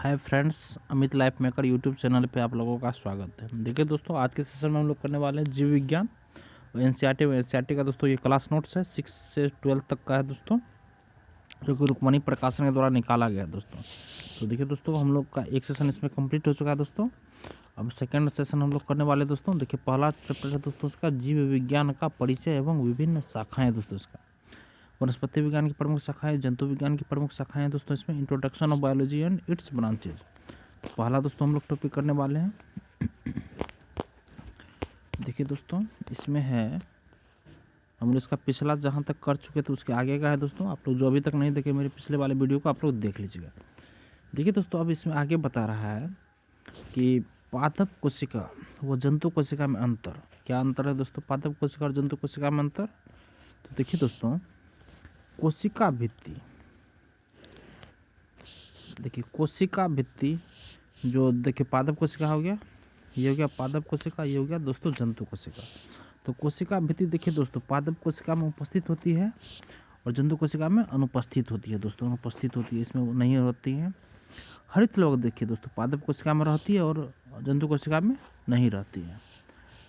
Hi friends, Amit life maker YouTube channel पे आप लोगों का स्वागत है। देखिए दोस्तों, आज के सेशन में हम लोग करने वाले हैं जीव विज्ञान और एनसीईआरटी का दोस्तों ये क्लास नोट्स है 6 से 12 तक का है दोस्तों, जो कि रुक्मणी प्रकाशन के द्वारा निकाला गया है दोस्तों। तो देखिए दोस्तों, हम लोग का एक सेशन इसमें कंप्लीट हो चुका है दोस्तों। अब सेकंड सेशन हम लोग करने वाले दोस्तों। देखिए पहला चैप्टर है दोस्तों इसका जीव विज्ञान का परिचय एवं विभिन्न शाखाएँ दोस्तों। इसका वनस्पति विज्ञान की प्रमुख शाखाएं, जंतु विज्ञान की प्रमुख शाखाएं दोस्तों। इसमें introduction of biology and it's branches पहला दोस्तों हम लोग टॉपिक करने वाले हैं। देखिए दोस्तों, इसमें है हम लोग इसका पिछला जहाँ तक कर चुके थे उसके आगे का है दोस्तों। आप लोग जो अभी तक नहीं देखे मेरे पिछले वाले वीडियो को आप लोग देख लीजिएगा। देखिए दोस्तों, अब इसमें आगे बता रहा है कि पादप कोशिका व जंतु कोशिका में अंतर। क्या अंतर है दोस्तों पादप कोशिका और जंतु कोशिका में अंतर? तो देखिए दोस्तों, कोशिका भित्ति, देखिए कोशिका भित्ति जो देखिए पादप कोशिका हो गया, ये हो गया पादप कोशिका, ये हो गया दोस्तों जंतु कोशिका। तो कोशिका भित्ति देखिए दोस्तों, पादप कोशिका में उपस्थित होती है और जंतु कोशिका में अनुपस्थित होती है दोस्तों। अनुपस्थित होती है, इसमें नहीं होती है। हरित लवक देखिए दोस्तों, पादप कोशिका में रहती है और जंतु कोशिका में नहीं रहती है।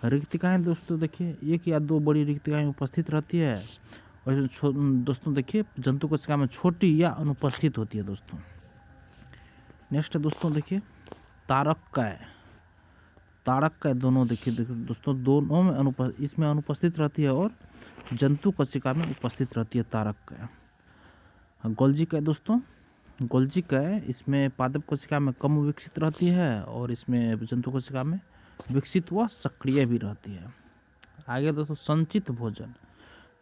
रिक्तिकाएँ दोस्तों देखिए, एक या दो बड़ी रिक्तिकाएँ उपस्थित रहती है और दोस्तों देखिए जंतु कोशिका में छोटी या अनुपस्थित होती है दोस्तों। नेक्स्ट दोस्तों देखिए तारककाय, तारककाय दोनों देखिए दोस्तों, दोनों में इसमें अनुपस्थित रहती है और जंतु कोशिका में उपस्थित रहती है तारककाय। गोल्जिकाय दोस्तों, गोल्जिकाय इसमें पादप कोशिका में कम विकसित रहती है और इसमें जंतु कोशिका में विकसित व सक्रिय भी रहती है। आगे दोस्तों संचित भोजन,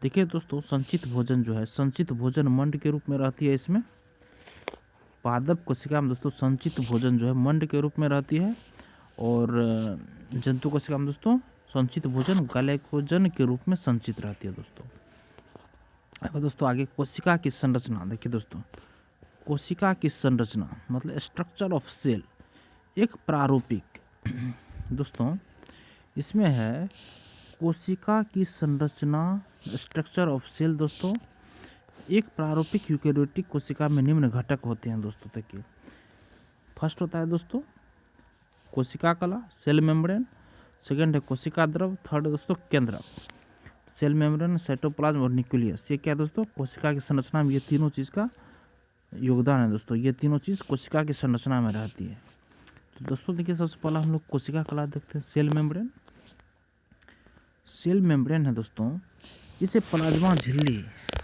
देखिए दोस्तों संचित भोजन जो है, संचित भोजन मंड के रूप में रहती है। इसमें पादप कोशिका में दोस्तों संचित भोजन जो है मंड के रूप में रहती है और जंतु कोशिका में दोस्तों संचित भोजन ग्लाइकोजन के रूप में संचित रहती है दोस्तों। अब दोस्तों आगे कोशिका की संरचना, देखिए दोस्तों कोशिका की संरचना मतलब स्ट्रक्चर ऑफ सेल, एक प्रारूपिक दोस्तों इसमें है कोशिका की संरचना स्ट्रक्चर ऑफ सेल दोस्तों। एक प्रारूपिक यूकेरियोटिक कोशिका में निम्न घटक होते हैं दोस्तों। देखिए फर्स्ट होता है दोस्तों कोशिका कला, सेल मेम्ब्रेन। सेकंड है कोशिका द्रव। थर्ड है दोस्तों केंद्रक, सेल मेम्ब्रेन, साइटोप्लाज्म और न्यूक्लियस। ये क्या दोस्तों कोशिका की संरचना में ये तीनों चीज़ का योगदान है दोस्तों। ये तीनों चीज़ कोशिका की संरचना में रहती है। तो दोस्तों देखिए सबसे पहला हम लोग कोशिका कला देखते हैं। सेल मेम्ब्रेन, सेल मेम्ब्रेन है दोस्तों, इसे प्लाज्मा झिल्ली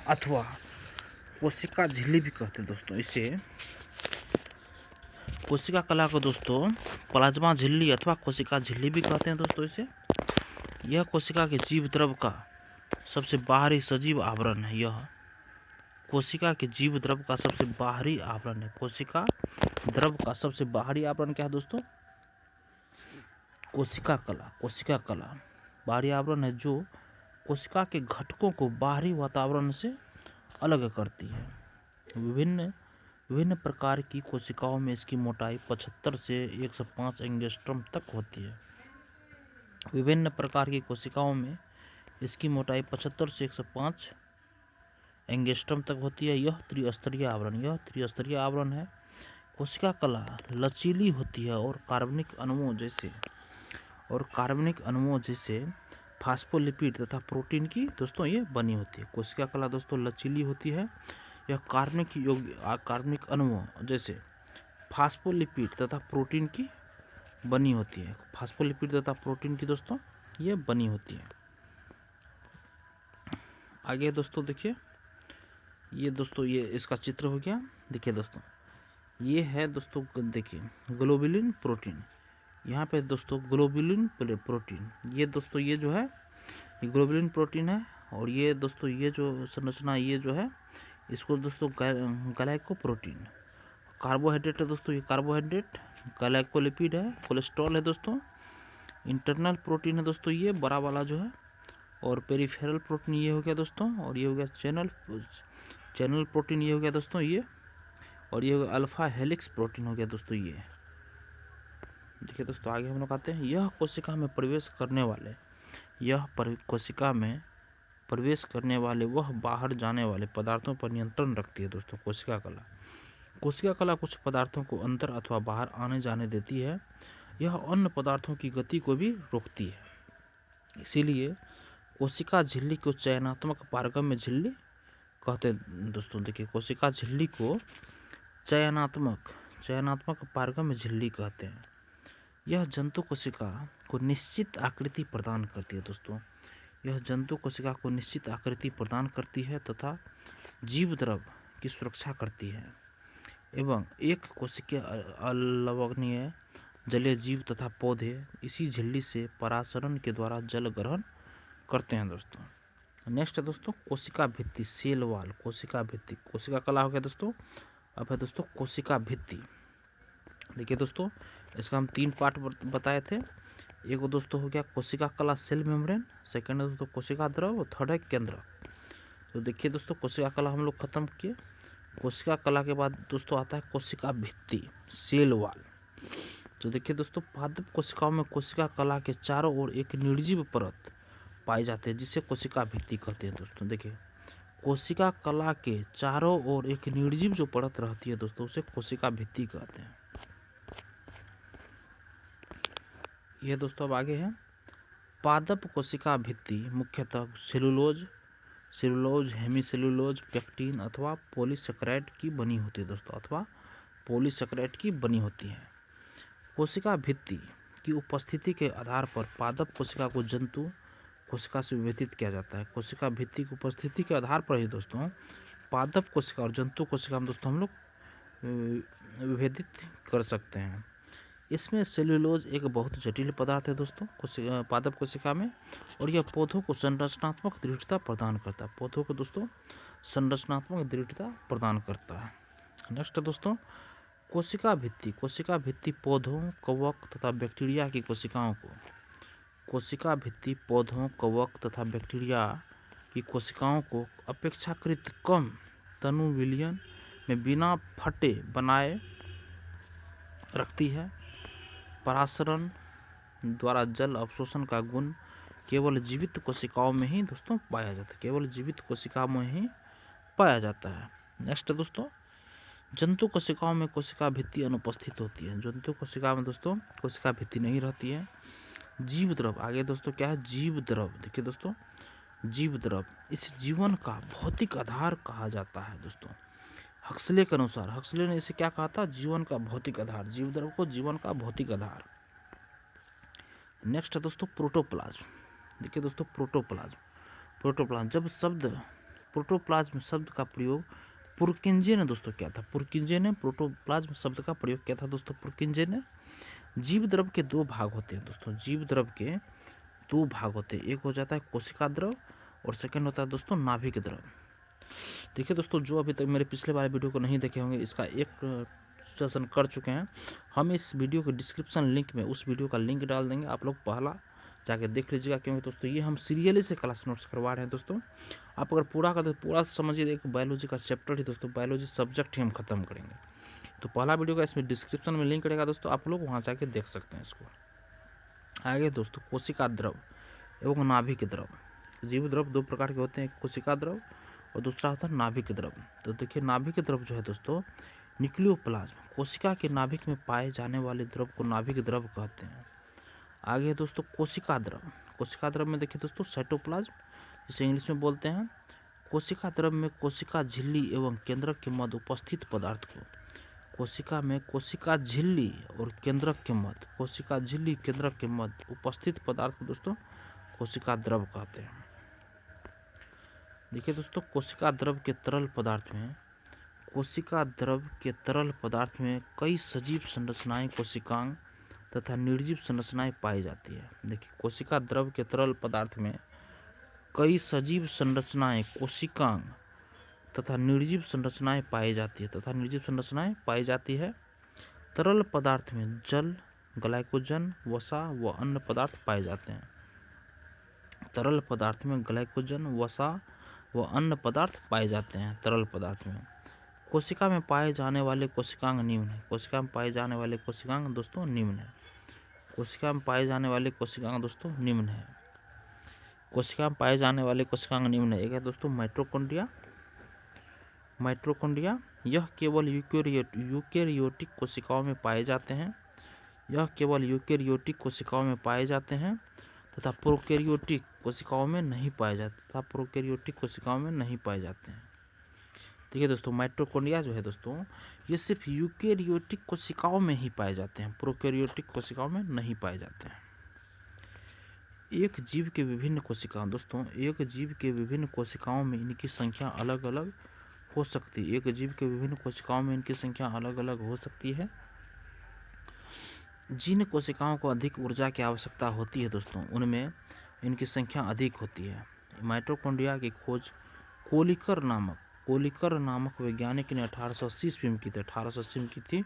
अथवा कोशिका झिल्ली भी कहते हैं दोस्तों। इसे कोशिका कला को दोस्तों प्लाज्मा झिल्ली अथवा कोशिका झिल्ली भी कहते हैं दोस्तों। इसे यह कोशिका के जीव द्रव का सबसे बाहरी सजीव आवरण है। यह कोशिका के जीव द्रव का सबसे बाहरी आवरण है। कोशिका द्रव का सबसे बाहरी आवरण क्या है दोस्तों? कोशिका कला। कोशिका कला बाहरी आवरण है जो कोशिका के घटकों को बाहरी वातावरण से अलग करती है। विभिन्न प्रकार की कोशिकाओं में इसकी मोटाई 75 से 105 एंगस्ट्रम तक होती है। विभिन्न प्रकार की कोशिकाओं में इसकी मोटाई 75 से 105 एंगस्ट्रम तक होती है। यह त्रिस्तरीय आवरण है। कोशिका कला लचीली होती है और कार्बनिक अणुओं जैसे फास्फोलिपिड तथा प्रोटीन की दोस्तों ये बनी होती है। कोशिका कला दोस्तों लचीली होती है। यह कार्बनिक अणुओं जैसे फास्फोलिपिड तथा प्रोटीन की बनी होती है। फास्फोलिपिड तथा प्रोटीन की दोस्तों ये बनी होती है। आगे दोस्तों देखिए, ये दोस्तों ये इसका चित्र हो गया। देखिए दोस्तों ये है दोस्तों, देखिए ग्लोबुलिन प्रोटीन। यहाँ पे दोस्तों ग्लोबुलिन प्रोटीन, ये दोस्तों ये जो है ये ग्लोबुलिन प्रोटीन है। और ये दोस्तों ये जो संरचना ये जो है इसको दोस्तों ग्लाइकोप्रोटीन। कार्बोहाइड्रेट है दोस्तों, ये कार्बोहाइड्रेट। ग्लाइकोलिपिड है, कोलेस्ट्रॉल है दोस्तों। इंटरनल प्रोटीन है दोस्तों ये बड़ा वाला जो है। और पेरिफेरल प्रोटीन ये हो गया दोस्तों। और ये हो गया चैनल प्रोटीन ये हो गया दोस्तों ये। और ये हो गया अल्फा हेलिक्स प्रोटीन हो गया दोस्तों ये। देखिए दोस्तों आगे हम लोग आते हैं। यह कोशिका में प्रवेश करने वाले वह बाहर जाने वाले पदार्थों पर नियंत्रण रखती है दोस्तों कोशिका कला। कोशिका कला कुछ पदार्थों को अंदर अथवा बाहर आने जाने देती है। यह अन्य पदार्थों की गति को भी रोकती है। इसीलिए कोशिका झिल्ली को चयनात्मक पारगम्य झिल्ली कहते हैं दोस्तों। देखिए, कोशिका झिल्ली को चयनात्मक पारगम्य झिल्ली कहते हैं। यह जंतु कोशिका को निश्चित आकृति प्रदान करती है दोस्तों। यह जंतु कोशिका को निश्चित आकृति प्रदान करती है तथा जीव द्रव की सुरक्षा करती है एवं एक कोशिकीय अलवणीय जलीय जीव तथा पौधे इसी झिल्ली से परासरण के द्वारा जल ग्रहण करते हैं दोस्तों। नेक्स्ट है दोस्तों कोशिका भित्ति, सेल वाल। कोशिका भित्ति, कोशिका कला हो गया दोस्तों। अब है दोस्तों कोशिका भित्ति। देखिए दोस्तों, इसका हम 3 पार्ट बताए थे। एक दोस्तों हो गया कोशिका कला सेल मेम्ब्रेन, सेकंड है दोस्तों कोशिका द्रव और थर्ड है केंद्र। तो देखिए दोस्तों, कोशिका कला हम लोग खत्म किए। कोशिका कला के बाद दोस्तों आता है कोशिका भित्ति, सेल वाल। तो देखिए दोस्तों, पादप कोशिकाओं में कोशिका कला के चारों ओर एक निर्जीव परत पाई जाती है जिसे कोशिका भित्ति कहते हैं दोस्तों। देखिए, कोशिका कला के चारों ओर एक निर्जीव जो परत रहती है दोस्तों उसे कोशिका भित्ति कहते हैं। यह दोस्तों अब आगे है पादप कोशिका भित्ति मुख्यतः सेलुलोज, हेमीसेलुलोज, पेक्टिन अथवा पॉलीसेकेराइड की बनी होती है दोस्तों, अथवा पॉलीसेकेराइड की बनी होती है। कोशिका भित्ति की उपस्थिति के आधार पर पादप कोशिका को जंतु कोशिका से विभेदित किया जाता है। कोशिका भित्ति की उपस्थिति के आधार पर ही दोस्तों पादप कोशिका और जंतु कोशिका में दोस्तों हम लोग विभेदित कर सकते हैं। इसमें सेल्यूलोज एक बहुत जटिल पदार्थ है दोस्तों पादप कोशिका में, और यह पौधों को संरचनात्मक दृढ़ता प्रदान करता है। पौधों को दोस्तों संरचनात्मक दृढ़ता प्रदान करता है। नेक्स्ट दोस्तों कोशिका भित्ति। कोशिका भित्ति पौधों, कवक तथा बैक्टीरिया की कोशिकाओं को कोशिका भित्ति पौधों, कवक तथा बैक्टीरिया की कोशिकाओं को अपेक्षाकृत कम तनु विलयन में बिना फटे बनाए रखती है। परासरण द्वारा जल अवशोषण का गुण केवल जीवित कोशिकाओं में ही दोस्तों पाया जाता है, केवल जीवित कोशिकाओं में ही पाया जाता है। नेक्स्ट दोस्तों जंतु कोशिकाओं में कोशिका भित्ति अनुपस्थित होती है। जंतु कोशिका में दोस्तों कोशिका भित्ति नहीं रहती है। जीव द्रव, आगे दोस्तों क्या है जीव द्रव। देखिए दोस्तों जीव द्रव इस जीवन का भौतिक आधार कहा जाता है दोस्तों। हक्सले के अनुसार, हक्सले ने इसे क्या कहा था, जीवन का भौतिक आधार, जीव द्रव को जीवन का भौतिक आधार। नेक्स्ट है दोस्तों प्रोटोप्लाज्म। देखिए दोस्तों प्रोटोप्लाज्म जब शब्द प्रोटोप्लाज्म शब्द का प्रयोग पुरकिंजे ने दोस्तों किया था। पुरकिंजे ने प्रोटोप्लाज्म शब्द का प्रयोग किया था दोस्तों पुरकिंजे ने। जीव द्रव के 2 भाग होते हैं दोस्तों, जीव द्रव के 2 भाग होते हैं। एक हो जाता है कोशिका द्रव और सेकंड होता है दोस्तों नाभिक द्रव। देखिए दोस्तों जो अभी तक मेरे पिछले वाले वीडियो को नहीं देखे होंगे इसका एक सेशन कर चुके हैं हम। इस वीडियो के डिस्क्रिप्शन लिंक में उस वीडियो का लिंक डाल देंगे, आप लोग पहला जाके देख लीजिएगा, क्योंकि दोस्तों ये हम सीरियली से क्लास नोट्स करवा रहे हैं दोस्तों। आप अगर पूरा का पूरा समझिए, एक बायोलॉजी का चैप्टर ही दोस्तों, बायोलॉजी सब्जेक्ट ही हम खत्म करेंगे। तो पहला वीडियो का इसमें डिस्क्रिप्शन में लिंक रहेगा दोस्तों, आप लोग वहाँ जाके देख सकते हैं इसको। आगे दोस्तों कोशिका द्रव एवं नाभिक द्रव। जीव द्रव 2 प्रकार के होते हैं, एक कोशिका द्रव और दूसरा होता है नाभिक द्रव। तो देखिए नाभिक द्रव जो है दोस्तों न्यूक्लियोप्लाज्म, कोशिका के नाभिक में पाए जाने वाले द्रव को नाभिक द्रव कहते हैं। आगे दोस्तों कोशिका द्रव। कोशिका द्रव में देखिए दोस्तों साइटोप्लाज्म जिसे इंग्लिश में बोलते हैं। कोशिका द्रव में कोशिका झिल्ली एवं केंद्रक के मध्य उपस्थित पदार्थ को कोशिका में कोशिका झिल्ली और केंद्रक के मध्य, कोशिका झिल्ली केंद्रक के मध्य उपस्थित पदार्थ को दोस्तों कोशिका द्रव कहते हैं। देखिए दोस्तों कोशिका द्रव के तरल पदार्थ में कई सजीव संरचनाएं कोशिकांग तथा निर्जीव संरचनाएं पाई जाती है। देखिए कोशिका द्रव के तरल पदार्थ में कई सजीव संरचनाएं कोशिकांग तथा निर्जीव संरचनाएं पाई जाती है। तरल पदार्थ में जल, ग्लाइकोजन, वसा व अन्य पदार्थ पाए जाते हैं। तरल पदार्थ में ग्लाइकोजन, वसा व अन्य पदार्थ पाए जाते हैं तरल पदार्थ में। कोशिका में पाए जाने वाले कोशिकांग निम्न है। कोशिका में पाए जाने वाले कोशिकांग दोस्तों निम्न है। कोशिका में पाए जाने वाले कोशिकांग दोस्तों निम्न है। कोशिका में पाए जाने वाले कोशिकांग निम्न है। एक है दोस्तों माइटोकॉन्ड्रिया, यह केवल यूकेरियोटिक कोशिकाओं में पाए जाते हैं। यह केवल यूकेरियोटिक कोशिकाओं में पाए जाते हैं तथा प्रोकैरियोटिक कोशिकाओं में नहीं पाए जाते हैं। ठीक है दोस्तों, माइटोकॉन्ड्रिया जो है दोस्तों, ये सिर्फ यूकेरियोटिक कोशिकाओं में ही पाए जाते हैं, प्रोकैरियोटिक कोशिकाओं में नहीं पाए जाते हैं। एक जीव के विभिन्न कोशिकाओं दोस्तों, एक जीव के विभिन्न कोशिकाओं में इनकी संख्या अलग अलग हो सकती है। एक जीव के विभिन्न कोशिकाओं में इनकी संख्या अलग अलग हो सकती है। जिन कोशिकाओं को अधिक ऊर्जा की आवश्यकता होती है दोस्तों, उनमें इनकी संख्या अधिक होती है। माइटोकॉन्ड्रिया की खोज कोलिकर नामक वैज्ञानिक ने 1880 ईस्वी में की थी। 1880 में की थी,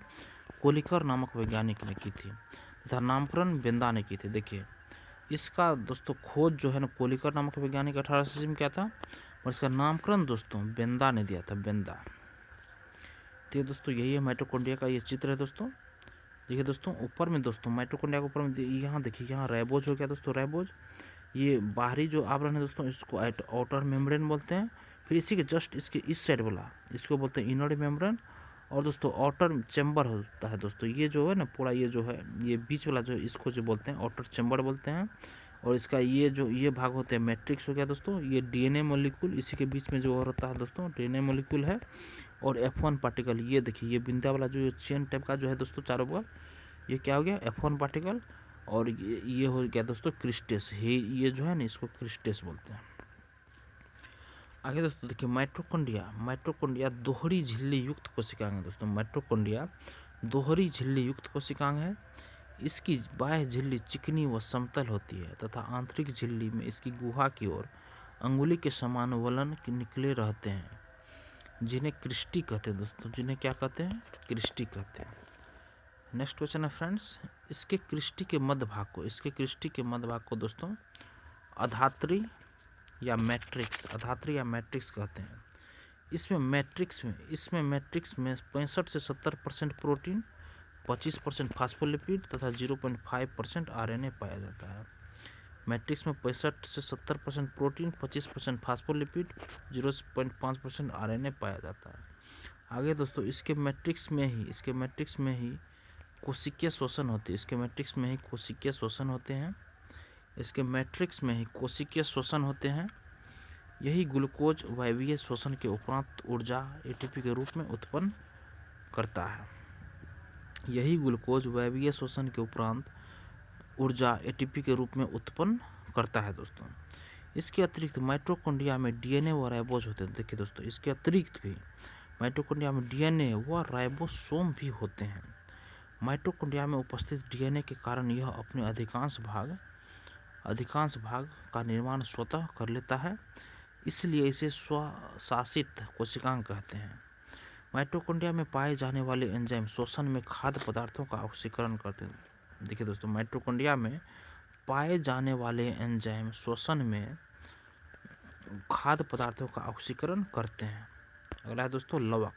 कोलिकर नामक वैज्ञानिक ने की थी तथा नामकरण बेंदा ने की थी। देखिए इसका दोस्तों खोज जो है ना, कोलिकर नामक वैज्ञानिक 1880 में किया था और इसका नामकरण दोस्तों बेंदा ने दिया था, बेंदा। तो दोस्तों यही है माइटोकॉन्ड्रिया का ये चित्र है दोस्तों। देखिए दोस्तों ऊपर में दोस्तों माइटोकॉन्ड्रिया के ऊपर में यहाँ देखिए, यहाँ राइबोज हो गया दोस्तों, राइबोज ये बाहरी जो आवरण है दोस्तों, इसको आउटर मेम्ब्रेन बोलते हैं। फिर इसी के जस्ट इसके इस साइड वाला इसको बोलते हैं इनर मेम्ब्रेन, और दोस्तों आउटर चैम्बर होता है दोस्तों। ये जो है ना पूरा, ये जो है ये बीच वाला जो इसको जो बोलते हैं आउटर चैम्बर बोलते हैं। और इसका ये भाग होते हैं मैट्रिक्स हो गया दोस्तों। ये डीएनए मॉलिक्यूल इसी के बीच में जो होता है दोस्तों, डीएनए मॉलिक्यूल है। और F1 पार्टिकल, ये देखिए ये बिंदा वाला जो चेन टाइप का जो है दोस्तों चारों बगल, ये क्या हो गया F1 पार्टिकल। और ये हो गया दोस्तों क्रिस्टेस, ये जो है ना इसको क्रिस्टेस बोलते हैं। आगे दोस्तों देखिए माइटोकॉन्ड्रिया दोहरी झिल्ली युक्त कोशिकांग है दोस्तों। माइटोकॉन्ड्रिया दोहरी झिल्ली युक्त कोशिकांग है। इसकी बाह्य झिल्ली चिकनी व समतल होती है तथा आंतरिक झिल्ली में इसकी गुहा की ओर अंगुली के समान वलन निकले रहते हैं, जिन्हें क्रिस्टी कहते हैं दोस्तों। जिन्हें क्या कहते हैं? क्रिस्टी कहते हैं। नेक्स्ट क्वेश्चन है फ्रेंड्स, इसके क्रिस्टी के मध्य भाग को दोस्तों अधात्री या मैट्रिक्स कहते हैं। इसमें मैट्रिक्स में 65 से 70% प्रोटीन, 25% फास्फोलिपिड तथा 0.5% आरएनए पाया जाता है। मैट्रिक्स में 65 से 70% प्रोटीन, 25% फास्फोलिपिड, 0.5% आरएनए पाया जाता है। आगे दोस्तों इसके मैट्रिक्स में ही कोशिकीय शोषण होते हैं। इसके मैट्रिक्स में ही कोशिकीय शोषण होते हैं। यही ग्लूकोज वायवीय शोषण के उपरांत ऊर्जा एटीपी के रूप में उत्पन्न करता है। दोस्तों इसके अतिरिक्त माइटोकॉन्ड्रिया में डीएनए व राइबोज होते हैं। देखिए दोस्तों इसके अतिरिक्त भी माइटोकॉन्ड्रिया में डीएनए व राइबोसोम भी होते हैं। माइटोकॉन्ड्रिया में उपस्थित डीएनए के कारण यह अपने अधिकांश भाग का निर्माण स्वतः कर लेता है, इसलिए इसे स्वशासित कोशिकांग कहते हैं। माइटोकॉन्ड्रिया में पाए जाने वाले एंजाइम शोषण में खाद्य पदार्थों का ऑक्सीकरण करते हैं। देखिए दोस्तों माइटोकॉन्ड्रिया में पाए जाने वाले एंजाइम शोषण में खाद्य पदार्थों का ऑक्सीकरण करते हैं। अगला है दोस्तों लवक।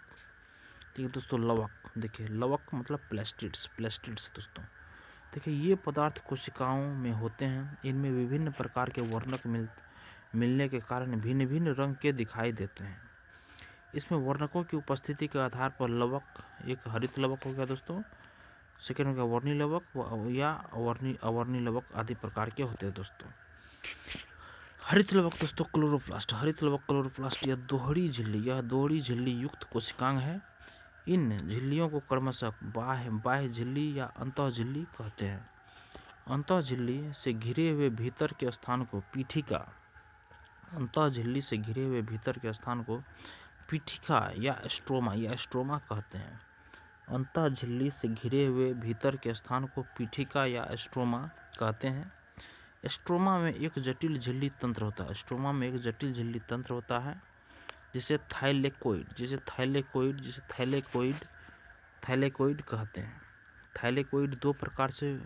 ठीक है दोस्तों लवक, देखिए लवक मतलब प्लास्टिड्स दोस्तों। देखिए ये पदार्थ कोशिकाओं में होते हैं। इनमें विभिन्न प्रकार के वर्णक मिलने के कारण भिन्न भिन्न रंग के दिखाई देते हैं। इसमें वर्णकों की उपस्थिति के आधार पर लवक, एक हरित लवक हो गया दोस्तों, सेकेंड हो गया वर्णी लवक या अवर्णी लवक आदि प्रकार के होते हैं दोस्तों। हरित लवक दोस्तों क्लोरोप्लास्ट यह दोहरी झिल्ली युक्त कोशिकांग है। इन झिल्लियों को क्रमशः बाह्य झिल्ली या अंतः झिल्ली कहते हैं। अंतः झिल्ली से घिरे हुए भीतर के स्थान को पीठिका या स्ट्रोमा कहते हैं। अंतः झिल्ली से घिरे हुए भीतर के स्थान को पीठिका या स्ट्रोमा कहते हैं। स्ट्रोमा में एक जटिल झिल्ली तंत्र होता है जिसे थाइलेकोइड कहते हैं। थाइलेकोइड दो प्रकार से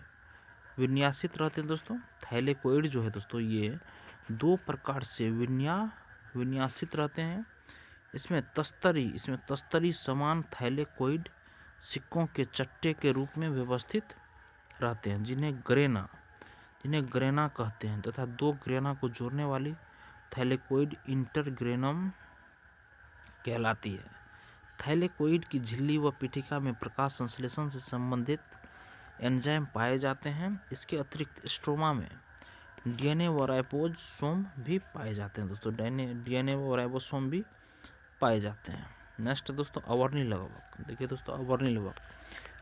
विन्यासित रहते हैं दोस्तों। थाइलेकोइड जो है दोस्तों ये दो प्रकार से विन्यासित रहते हैं। इसमें तस्तरी समान थाइलेकोइड सिक्कों के चट्टे के रूप में व्यवस्थित रहते हैं, जिन्हें ग्रेना कहते हैं, तथा दो ग्रेना को जोड़ने वाली थाइलेकोइड इंटरग्रेनम कहलाती है। थैलेकोइड की झिल्ली व पीठिका में प्रकाश संश्लेषण से संबंधित एंजाइम पाए जाते हैं। इसके अतिरिक्त स्ट्रोमा में डीएनए व राइबोसोम भी पाए जाते हैं दोस्तों, डीएनए व राइबोसोम भी पाए जाते हैं। नेक्स्ट दोस्तों अवर्णी लवक। देखिए दोस्तों अवर्णी लवक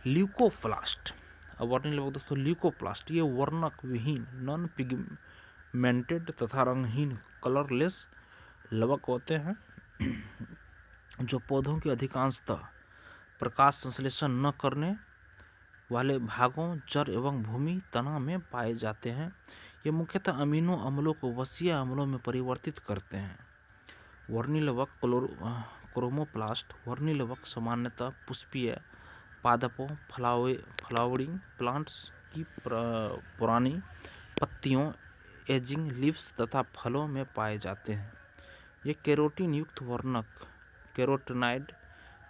ल्यूकोप्लास्ट। अवर्णी लवक दोस्तों ल्यूकोप्लास्ट ये वर्णक विहीन नॉन पिगमेंटेड तथा रंगहीन कलरलेस लवक होते हैं जो पौधों के अधिकांशतः प्रकाश संश्लेषण न करने वाले भागों, जड़ एवं भूमि तना में पाए जाते हैं। ये मुख्यतः अमीनो अम्लों को वसीय अम्लों में परिवर्तित करते हैं। वर्णी लवक क्रोमोप्लास्ट। वर्णी लवक सामान्यतः पुष्पीय पादपों, फ्लावरिंग प्लांट्स की पुरानी पत्तियों, एजिंग लीव्स तथा फलों में पाए जाते हैं। ये कैरोटीन युक्त वर्णक कैरोटिनॉइड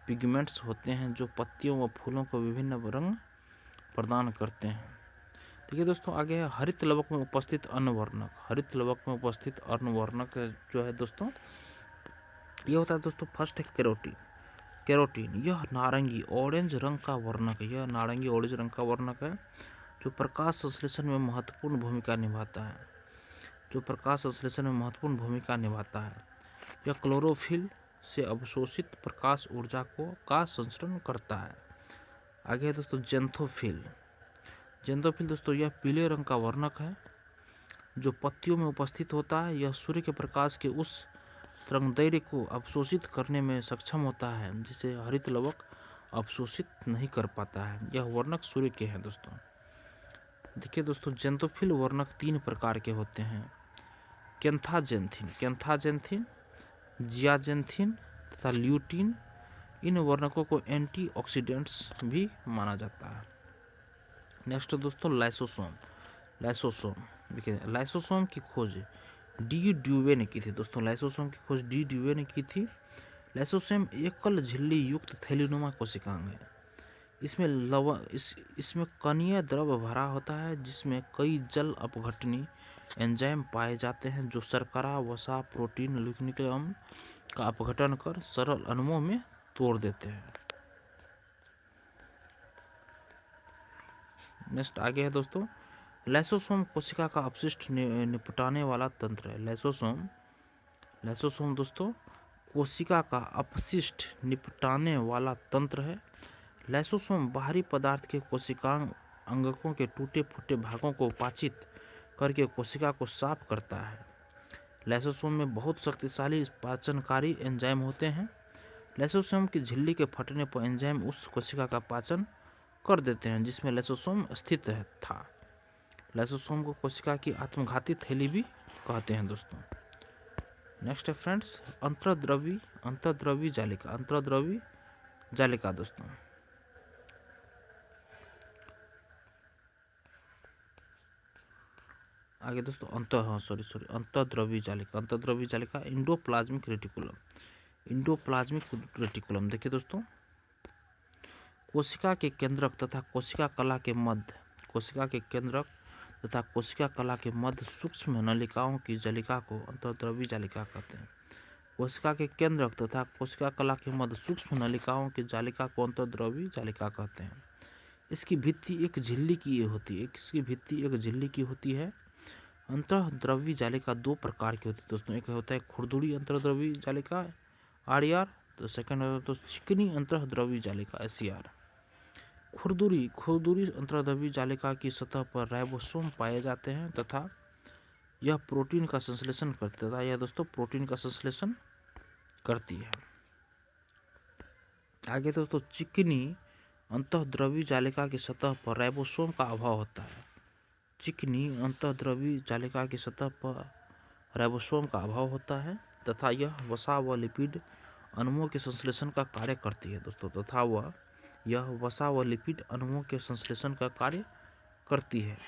पिगमेंट्स होते हैं जो पत्तियों व फूलों को विभिन्न रंग प्रदान करते हैं। देखिए दोस्तों आगे है हरित लवक में उपस्थित अन्य वर्णक। हरित लवक में उपस्थित अन्य वर्णक जो है दोस्तों ये होता है दोस्तों फर्स्ट है कैरोटीन। कैरोटीन यह नारंगी ऑरेंज रंग का वर्णक है। यह नारंगी ऑरेंज रंग का वर्णक है जो प्रकाश संश्लेषण में महत्वपूर्ण भूमिका निभाता है। जो प्रकाश संश्लेषण में महत्वपूर्ण भूमिका निभाता है। यह क्लोरोफिल से अवशोषित प्रकाश ऊर्जा का संचरण करता है। आगे है दोस्तों जेंथोफिल। जेंथोफिल दोस्तों यह पीले रंग का वर्णक है जो पत्तियों में उपस्थित होता है। यह सूर्य के प्रकाश के उस तरंगदैर्घ्य को अवशोषित करने में सक्षम होता है जिसे हरित लवक अवशोषित नहीं कर पाता है। यह वर्णक सूर्य के हैं दोस्तों। देखिए दोस्तों जेंथोफिल वर्णक 3 प्रकार के होते हैं। कैंथाजेंथिन, जियाजेंथिन तथा ल्यूटीन। इन वर्णकों को एंटीऑक्सीडेंट्स भी माना जाता है। नेक्स्ट दोस्तों लाइसोसोम। देखिए लाइसोसोम की खोज डी ड्यूवे ने की थी दोस्तों। लाइसोसोम की खोज डी ड्यूवे ने की थी। लाइसोसोम एकल झिल्ली युक्त थैलीनुमा कोशिकांग है। इसमें कणीय द्रव भरा होता है जिसमें कई जल अपघटनी एंजाइम पाए जाते हैं जो शर्करा, वसा, प्रोटीन, न्यूक्लिक अम्ल का अपघटन कर सरल अणुओं में तोड़ देते हैं। नेक्स्ट आगे है दोस्तों लाइसोसोम कोशिका का अपशिष्ट निपटाने वाला तंत्र है। लाइसोसोम दोस्तों कोशिका का अपशिष्ट निपटाने वाला तंत्र है। लाइसोसोम बाहरी पदार्थ के कोशिकांग अंगकों के टूटे फूटे भागों को पाचित करके कोशिका को साफ करता है। लाइसोसोम में बहुत शक्तिशाली पाचनकारी एंजाइम होते हैं। लाइसोसोम की झिल्ली के फटने पर एंजाइम उस कोशिका का पाचन कर देते हैं जिसमें लाइसोसोम स्थित था। लाइसोसोम को कोशिका की आत्मघाती थैली भी कहते हैं दोस्तों। नेक्स्ट है फ्रेंड्स अंतर्द्रवी जालिका दोस्तों। आगे दोस्तों अंतर्द्रवी जालिका इंडोप्लाज्मिक रेटिकुलम। देखिए दोस्तों कोशिका के केंद्रक तथा कोशिका कला के मध्य सूक्ष्म नलिकाओं की जालिका को अंतर्द्रवी जालिका कहते हैं। कोशिका के केंद्रक तथा कोशिका कला के मध्य सूक्ष्म नलिकाओं की जालिका को अंतर्द्रवी जालिका कहते हैं। इसकी भित्ति एक झिल्ली की होती है। अंतर्द्रवी जालिका 2 प्रकार की होती है दोस्तों। एक होता है खुरदुरी अंतर्द्रवी जालिका RER, तो सेकंड होता है तो चिकनी अंतर्द्रवी जालिका SCR। खुरदुरी अंतर्द्रवी जालिका की सतह पर राइबोसोम पाए जाते हैं तथा यह प्रोटीन का संश्लेषण करती है। आगे दोस्तों चिकनी अंतर्द्रवी जालिका की सतह पर राइबोसोम का अभाव होता है। तथा यह वसा व लिपिड अणुओं के संश्लेषण का कार्य करती है दोस्तों।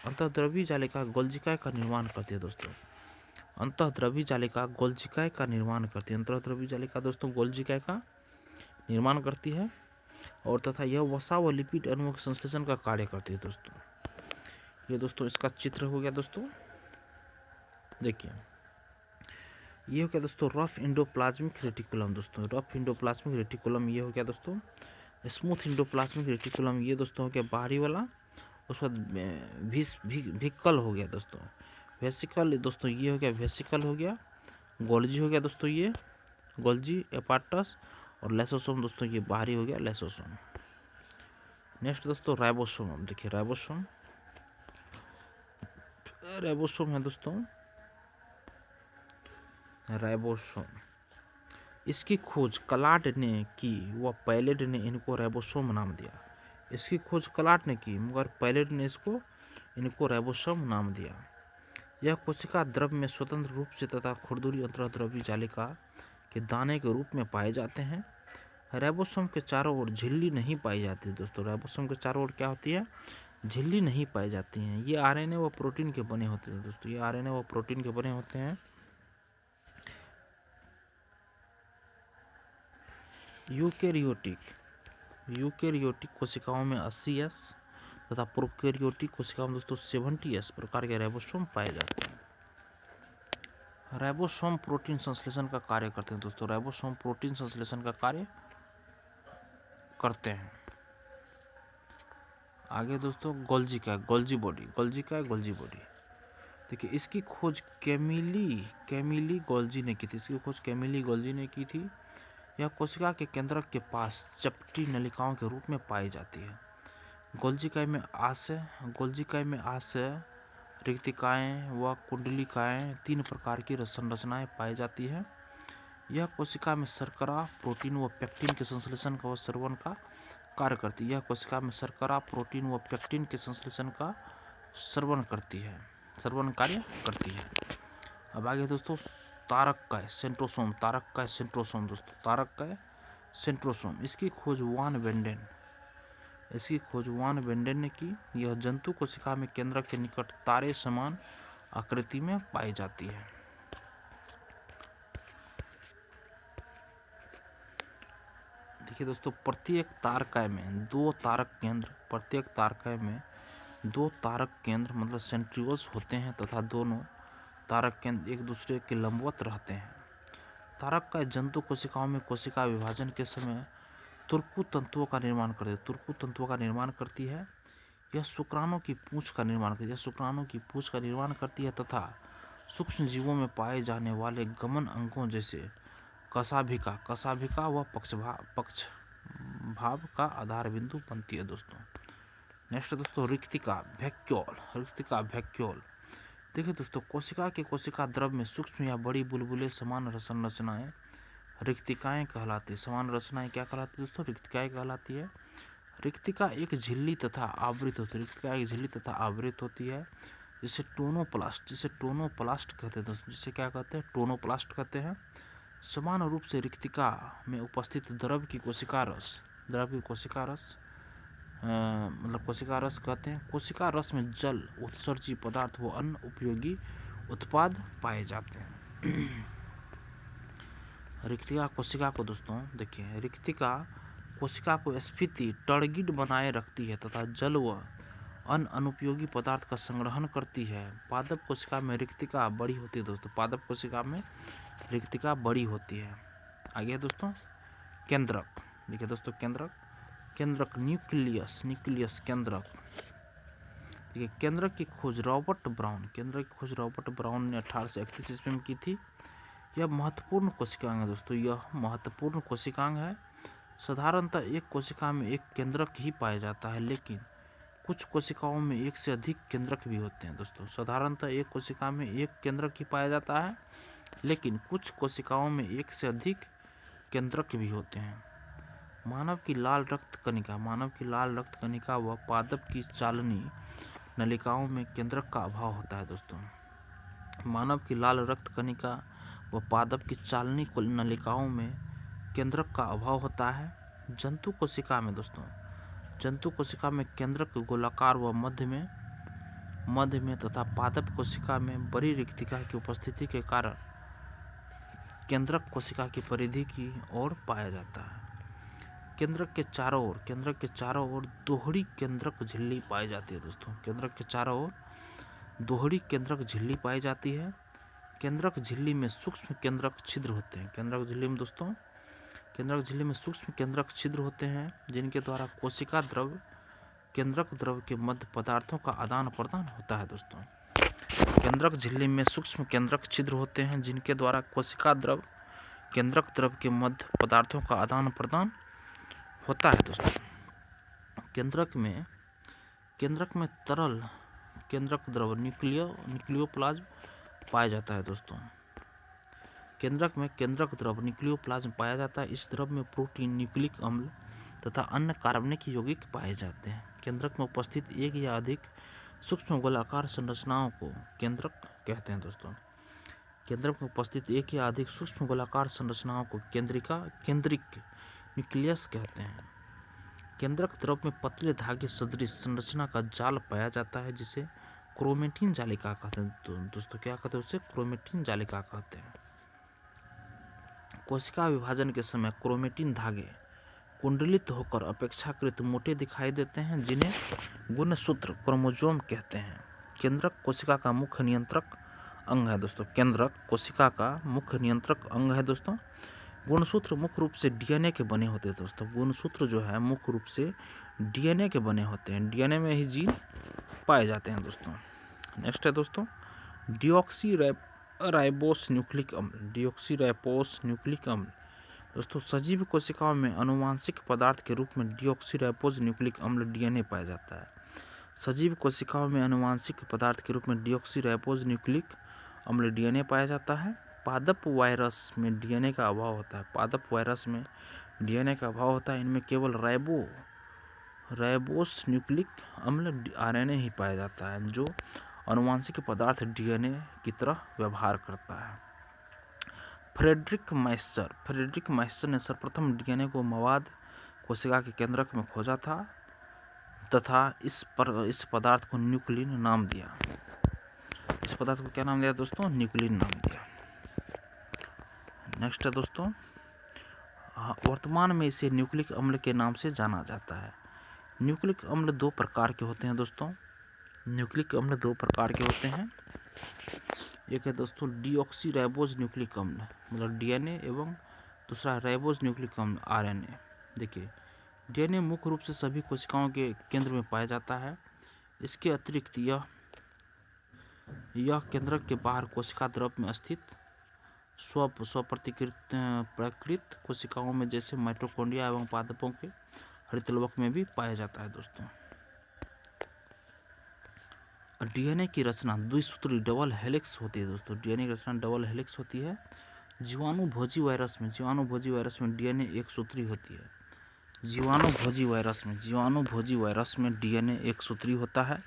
अंतर्द्रवी जालिका गोल्जिकाय का निर्माण करती है दोस्तों। अंतर्द्रवी जालिका गोल्जिकाय का निर्माण करती है और तथा यह वसा व लिपिड अणुओं के संश्लेषण का कार्य करती है दोस्तों। ये दोस्तों इसका चित्र हो गया दोस्तों। देखिए ये हो गया दोस्तों रफ इंडोप्लाज्मिक रेटिकुलम। दोस्तों रफ इंडोप्लाज्मिक रेटिकुलम ये हो गया दोस्तों। स्मूथ इंडोप्लाज्मिक रेटिकुलम ये दोस्तों हो गया बाहरी वाला। उसके बाद विकल हो गया दोस्तों। वेसिकल दोस्तों ये हो गया, वेसिकल हो गया। गोल्जी हो गया दोस्तों, ये गोल्जी एपार्टस। और लेसोसोम दोस्तों ये बाहरी हो गया, लेसोसोम। नेक्स्ट दोस्तों राइबोसोम। देखिए राइबोसोम, राइबोसोम है दोस्तों, राइबोसोम। इसकी खोज क्लार्ट ने की व पैलेट ने इनको राइबोसोम नाम दिया। इसकी खोज क्लार्ट ने की मगर पैलेट ने इनको राइबोसोम नाम दिया। यह कोशिका द्रव में स्वतंत्र रूप से तथा खुरदुरी अंतर्द्रव्य जालिका के दाने के रूप में पाए जाते हैं। राइबोसोम के चारों ओर झिल्ली नहीं पाई जाती दोस्तों। राइबोसोम के चारों ओर क्या होती है? झिल्ली नहीं पाई जाती हैं। ये आरएनए व प्रोटीन के बने होते हैं दोस्तों। ये आरएनए व प्रोटीन के बने होते हैं। यूकेरियोटिक कोशिकाओं में 80S तथा प्रोकैरियोटिक कोशिकाओं में दोस्तों 70S प्रकार के राइबोसोम पाए जाते हैं। राइबोसोम प्रोटीन संश्लेषण का कार्य करते हैं दोस्तों। राइबोसोम प्रोटीन संश्लेषण का कार्य करते हैं। आगे दोस्तों गोल्जी का गोल्जी बॉडी। देखिए इसकी खोज कैमिली गोल्जी ने की थी। इसकी खोज कैमिली गोल्जी ने की थी। यह कोशिका के केंद्रक के पास चपटी नलिकाओं के रूप में पाई जाती है। गोल्जिकाई में आशय, रिक्तिकाएं व कुंडलिकाएं 3 प्रकार की संरचनाएं पाई जाती है। यह कोशिका में शर्करा, प्रोटीन व पेक्टिन के संश्लेषण का व स्रवण का कार्य करती है। यह कोशिका में शर्करा, प्रोटीन व पेक्टिन के संश्लेषण का स्रवण कार्य करती है। अब आगे दोस्तों तारक का सेंट्रोसोम। इसकी खोज वान वेंडेन ने की। यह जंतु कोशिका में केंद्रक के निकट तारे समान आकृति में पाई जाती है। देखिए दोस्तों प्रत्येक तारकाय में 2 तारक केंद्र मतलब सेंट्रियोल्स होते हैं तथा दोनों तारक केंद्र एक दूसरे के लंबवत रहते हैं। तारकाय जंतु कोशिकाओं में कोशिका विभाजन के समय तुरकु तंतुओं का निर्माण करती है। यह शुक्राणु की पूंछ का निर्माण करती है तथा सूक्ष्म जीवों में पाए जाने वाले गमन अंगों जैसे कशाभिका व पक्षभाव का आधार बिंदु बनती है दोस्तों। नेक्स्ट दोस्तों रिक्तिका वैक्यूल। देखिए दोस्तों कोशिका द्रव में सूक्ष्म या बड़ी बुलबुले समान संरचनाएं रिक्तिकाएं कहलाती है। समान रचनाएं क्या कहलाती है दोस्तों? रिक्तिकाएं कहलाती है। रिक्तिका एक झिल्ली तथा आवृत होती है। जिसे टोनोप्लास्ट कहते हैं दोस्तों। जिसे क्या कहते हैं? टोनोप्लास्ट कहते हैं। समान रूप से रिक्तिका में उपस्थित द्रव की कोशिका रस कहते हैं। कोशिका रस में जल, उत्सर्जी पदार्थ व अन्य उपयोगी उत्पाद पाए जाते हैं। रिक्तिका कोशिका को दोस्तों देखिए, रिक्तिका कोशिका को स्फीति टर्गिड बनाए रखती है तथा जल व अन्य अनुपयोगी पदार्थ का संग्रहण करती है। पादप कोशिका में रिक्तिका बड़ी होती है दोस्तों। पादप कोशिका में रिक्तिका बड़ी होती है। आगे दोस्तों केंद्रक। देखिए दोस्तों केंद्रक न्यूक्लियस केंद्रक। देखिए केंद्रक की खोज रॉबर्ट ब्राउन ने 1831 ईस्वी में की थी। यह महत्वपूर्ण कोशिकांग है दोस्तों। साधारणतः एक कोशिका में एक केंद्रक ही पाया जाता है, लेकिन कुछ कोशिकाओं में एक से अधिक केंद्रक भी होते हैं दोस्तों। साधारणतः एक कोशिका में एक केंद्रक ही पाया जाता है, लेकिन कुछ कोशिकाओं में एक से अधिक केंद्रक भी होते हैं। मानव की लाल रक्त कणिका व पादप की चालनी नलिकाओं में केंद्रक का अभाव होता है दोस्तों। मानव की लाल रक्त कणिका व पादप की चालनी नलिकाओं में केंद्रक का अभाव होता है। जंतु कोशिका में केंद्रक गोलाकार व मध्य में तथा पादप कोशिका में बड़ी रिक्तिका की उपस्थिति के कारण केंद्रक कोशिका की परिधि की ओर पाया जाता है। केंद्रक के चारों ओर दोहरी केंद्रक झिल्ली पाई जाती है दोस्तों। केंद्रक के चारों ओर दोहरी केंद्रक झिल्ली पाई जाती है। केंद्रक झिल्ली में सूक्ष्म केंद्रक छिद्र होते हैं। केंद्रक झिल्ली में दोस्तों, केंद्रक झिल्ली में सूक्ष्म केंद्रक छिद्र होते हैं जिनके द्वारा कोशिका द्रव केंद्रक द्रव के मध्य पदार्थों का आदान प्रदान होता है दोस्तों। केंद्रक झिल्ली में सूक्ष्म केंद्रक छिद्र होते हैं जिनके द्वारा कोशिका द्रव केंद्रक द्रव के मध्य पदार्थों का आदान प्रदान होता है दोस्तों। केंद्रक में तरल केंद्रक द्रव न्यूक्लियोप्लाज्म पाया जाता है दोस्तों। केंद्रक में केंद्रक द्रव न्यूक्लियोप्लाज्म पाया जाता है। इस द्रव में प्रोटीन, न्यूक्लिक अम्ल तथा अन्य कार्बनिक यौगिक पाए जाते हैं। केंद्रक में उपस्थित एक या अधिक सूक्ष्म गोलाकार संरचनाओं को केंद्रक कहते हैं दोस्तों। केंद्रक में उपस्थित एक या अधिक सूक्ष्म गोलाकार संरचनाओं को केंद्रिक न्यूक्लियस कहते हैं। केंद्रक द्रव में पतले धागे सदृश संरचना का जाल पाया जाता है जिसे क्रोमेटिन जालिका कहते हैं दोस्तों। क्या कहते हैं उसे? क्रोमेटिन जालिका कहते हैं। कोशिका विभाजन के समय क्रोमेटिन धागे कुंडलित होकर अपेक्षाकृत मोटे दिखाई देते हैं जिन्हें गुणसूत्र क्रोमोसोम कहते हैं। केंद्रक कोशिका का मुख्य नियंत्रक अंग है दोस्तों। केंद्रक कोशिका का मुख्य नियंत्रक अंग है दोस्तों। गुणसूत्र मुख्य रूप से डीएनए के बने होते हैं दोस्तों। गुणसूत्र जो है मुख्य रूप से डीएनए के बने होते हैं। डीएनए में ही जीन पाए जाते हैं दोस्तों। नेक्स्ट है दोस्तों डीऑक्सीराइबोस न्यूक्लिक अम्ल। डीऑक्सीराइबोस न्यूक्लिक अम्ल दोस्तों, सजीव कोशिकाओं में आनुवांशिक पदार्थ के रूप में डीऑक्सीराइबोस न्यूक्लिक अम्ल डीएनए पाया जाता है। सजीव कोशिकाओं में आनुवांशिक पदार्थ के रूप में डीऑक्सीराइबोस न्यूक्लिक अम्ल डीएनए पाया जाता है। पादप वायरस में डीएनए का अभाव होता है। पादप वायरस में डीएनए का अभाव होता है। इनमें केवल राइबोस न्यूक्लिक अम्ल आरएनए ही पाया जाता है जो आनुवांशिक पदार्थ डीएनए की तरह व्यवहार करता है। फ्रेडरिक माइसर ने सर्वप्रथम डीएनए को मवाद कोशिका के केंद्रक में खोजा था तथा इस पदार्थ को न्यूक्लिन नाम दिया। इस पदार्थ को क्या नाम दिया दोस्तों? न्यूक्लिन नाम दिया। नेक्स्ट है दोस्तों वर्तमान में इसे न्यूक्लिक अम्ल के नाम से जाना जाता है। न्यूक्लिक अम्ल दो प्रकार के होते हैं दोस्तों। न्यूक्लिक अम्ल दो प्रकार के होते हैं। एक है दोस्तों डीऑक्सीराइबोस न्यूक्लिक अम्ल मतलब डीएनए एवं दूसरा राइबोस न्यूक्लिक अम्ल आरएनए। देखिए डीएनए मुख्य रूप से सभी कोशिकाओं के केंद्र में पाया जाता है। इसके अतिरिक्त यह केंद्रक के बाहर कोशिका द्रव में स्थित स्वप्रकृत कोशिकाओं में जैसे माइटोकॉन्ड्रिया एवं पादपों के हरितलवक में भी पाया जाता है दोस्तों। डीएनए की रचना द्विसूत्री डबल हेलिक्स होती है दोस्तों। डीएनए की रचना डबल हेलिक्स होती है। जीवाणुभोजी वायरस में डीएनए एक सूत्री होती है। जीवाणुभोजी वायरस में डीएनए एक सूत्री होता है।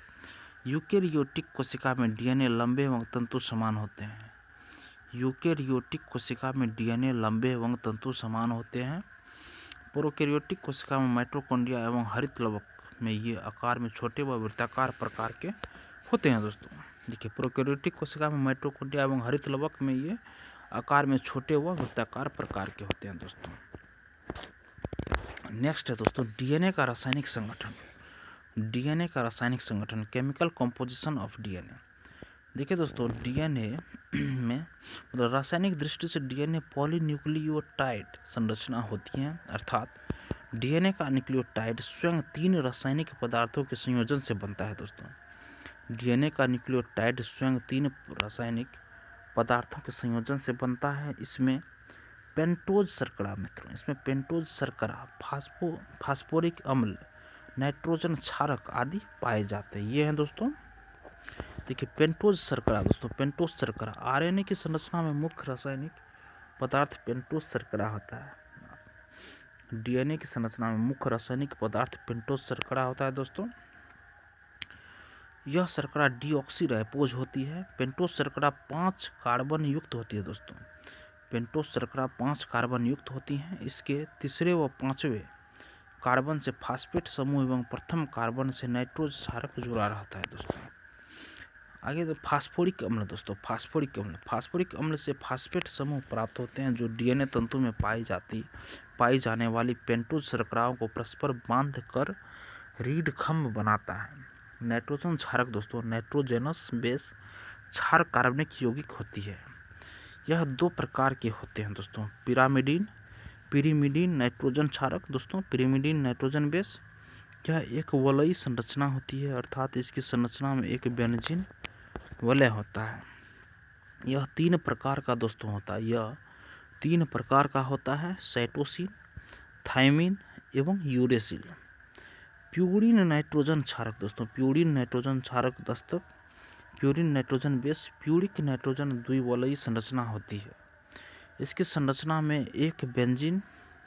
यूकेरियोटिक कोशिका में डीएनए लंबे एवं तंतु समान होते हैं। यूकेरियोटिक कोशिका में डीएनए लंबे एवं तंतु समान होते हैं। प्रोकैरियोटिक कोशिका में माइटोकॉन्ड्रिया एवं हरितलवक में ये आकार में छोटे व वृत्ताकार प्रकार के होते हैं दोस्तों। देखिए प्रोकैरियोटिक कोशिका में माइटोकॉन्ड्रिया एवं हरितलवक में ये आकार में छोटे व वृत्ताकार प्रकार के होते हैं दोस्तों। नेक्स्ट है दोस्तों डीएनए का रासायनिक संगठन केमिकल कॉम्पोजिशन ऑफ डीएनए। देखिए दोस्तों डीएनए में मतलब रासायनिक दृष्टि से डीएनए पॉलीन्यूक्लियोटाइड संरचना होती है अर्थात डीएनए का न्यूक्लियोटाइड स्वयं 3 रासायनिक पदार्थों के संयोजन से बनता है दोस्तों। डीएनए का न्यूक्लियोटाइड स्वयं 3 रासायनिक पदार्थों के संयोजन से बनता है। इसमें पेंटोज शर्करा फास्फोरिक अम्ल नाइट्रोजन क्षारक आदि पाए जाते हैं। ये हैं दोस्तों। देखिए पेंटोज शर्करा आरएनए की संरचना में मुख्य रासायनिक पदार्थ पेंटोज शर्करा होता है। डीएनए की संरचना में मुख्य रासायनिक पदार्थ पेंटोज शर्करा होता है दोस्तों। यह शर्करा डीऑक्सीराइबोज होती है। पेंटोज शर्करा 5 कार्बन युक्त होती है दोस्तों। पेंटोज शर्करा 5 कार्बन युक्त होती हैं। इसके तीसरे व 5वें कार्बन से फास्फेट समूह एवं प्रथम कार्बन से नाइट्रोज क्षारक जुड़ा रहता है दोस्तों। आगे तो फास्फोरिक अम्ल से फास्फेट समूह प्राप्त होते हैं जो डीएनए तंतु में पाई जाने वाली पेंटोज शर्कराओं को परस्पर बांध कर रीढ़ खंभ बनाता है। नाइट्रोजन क्षारक दोस्तों नाइट्रोजनस बेस क्षार कार्बनिक यौगिक होती है। यह दो प्रकार के होते हैं दोस्तों, पिरिमिडीन नाइट्रोजन क्षारक दोस्तों, पिरिमिडीन नाइट्रोजन बेस। यह एक वलयी संरचना होती है, अर्थात इसकी संरचना में एक बेंजीन वलय होता है। यह 3 प्रकार का दोस्तों होता है, यह 3 प्रकार का होता है, साइटोसिन, थायमिन एवं यूरेसिल। प्यूरिन नाइट्रोजन क्षारक दोस्तों, purine nitrogen क्षारक Dastak, purine nitrogen base, प्यूरिक nitrogen द्विवलयी संरचना होती है। इसकी संरचना में एक बेंजीन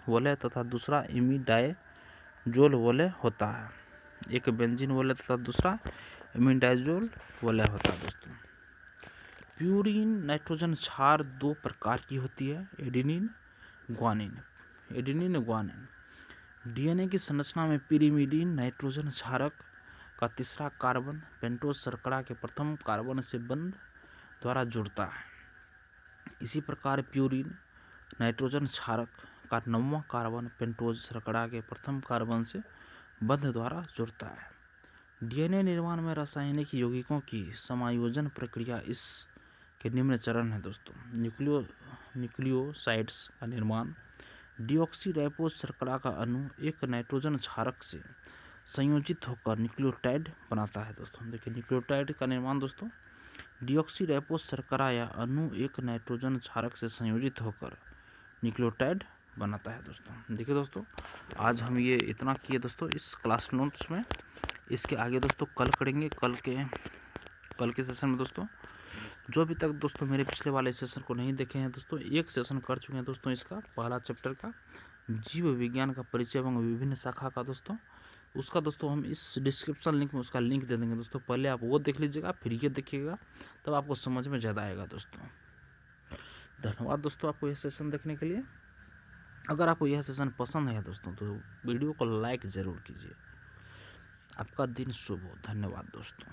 वलय तथा दूसरा इमिडाइजोल वलय होता है। एक बेंजीन वलय तथा दूसरा इमिडाइजोल वलय होता है दोस्तों। प्यूरिन नाइट्रोजन क्षार 2 प्रकार की होती है, एडेनिन ग्वानिन। डीएनए की संरचना में पिरिमिडीन नाइट्रोजन क्षारक का तीसरा कार्बन पेंटोज शर्करा के प्रथम कार्बन से बंध द्वारा जुड़ता है। इसी प्रकार प्यूरिन नाइट्रोजन क्षारक का 9वां कार्बन पेंटोज शर्करा के प्रथम कार्बन से बंध द्वारा जुड़ता है। डीएनए निर्माण में रासायनिक यौगिकों की समायोजन प्रक्रिया इस के निम्न चरण है दोस्तों। न्यूक्लियोसाइड्स का निर्माण। डीऑक्सीराइबोज शर्करा का अणु एक नाइट्रोजन क्षारक से संयोजित होकर न्यूक्लियोटाइड बनाता है दोस्तों। देखिए न्यूक्लियोटाइड का निर्माण दोस्तों, डीऑक्सीराइबोज शर्करा या अणु एक नाइट्रोजन क्षारक से संयोजित होकर न्यूक्लियोटाइड बनाता है दोस्तों। देखिए दोस्तों, आज हम ये इतना किए दोस्तों इस क्लास नोट्स में। इसके आगे दोस्तों कल करेंगे। कल के सेशन में दोस्तों, जो अभी तक दोस्तों मेरे पिछले वाले सेशन को नहीं देखे हैं दोस्तों, एक सेशन कर चुके हैं दोस्तों इसका, पहला चैप्टर का जीव विज्ञान का परिचय एवं विभिन्न शाखा का दोस्तों, उसका दोस्तों हम इस डिस्क्रिप्शन लिंक में उसका लिंक दे देंगे दोस्तों। पहले आप वो देख लीजिएगा, फिर ये देखिएगा, तब आपको समझ में ज़्यादा आएगा दोस्तों। धन्यवाद दोस्तों आपको यह सेशन देखने के लिए। अगर आपको यह सेशन पसंद है दोस्तों तो वीडियो को लाइक ज़रूर कीजिए। आपका दिन शुभ हो। धन्यवाद दोस्तों।